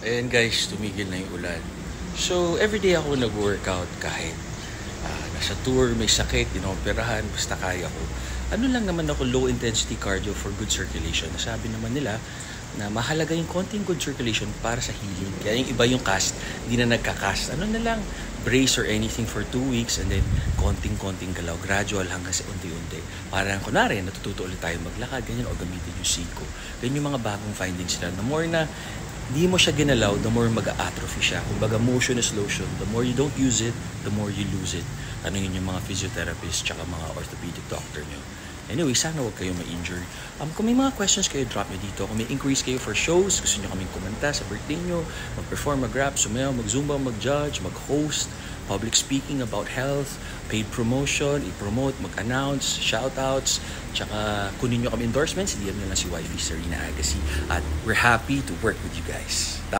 Ayan guys, tumigil na yung ulan. So, everyday ako nag-workout kahit nasa tour, may sakit, inoperahan, basta kaya ko. Ano lang naman ako, low intensity cardio for good circulation. Nasabi naman nila na mahalaga yung konting good circulation para sa healing. Kaya yung iba yung cast, hindi na nagka-cast. Ano na lang, brace or anything for 2 weeks and then konting-konting galaw, gradual hanggang sa unti-unti. Parang kunwari, natututo ulit tayo maglakad, ganyan, o gamitin yung siko. Ganyan yung mga bagong findings nila. The more na hindi mo siya ginalaw, the more mag-atrophy siya. Kumbaga, motion is lotion. The more you don't use it, the more you lose it. Tanungin yung mga physiotherapists tsaka mga orthopedic doctor nyo. Anyway, sana huwag kayo ma-injure. Kung may mga questions kayo, drop nyo dito. Kung may inquiries kayo for shows, gusto nyo kaming kumanta sa birthday nyo, mag-perform, mag-rap, sumayaw, mag-zumba, mag-judge, mag-host, public speaking about health, paid promotion, i-promote, mag-announce, shoutouts, tsaka kunin nyo kami endorsements, DM nyo lang si Wifey Serena Agassi. At we're happy to work with you guys.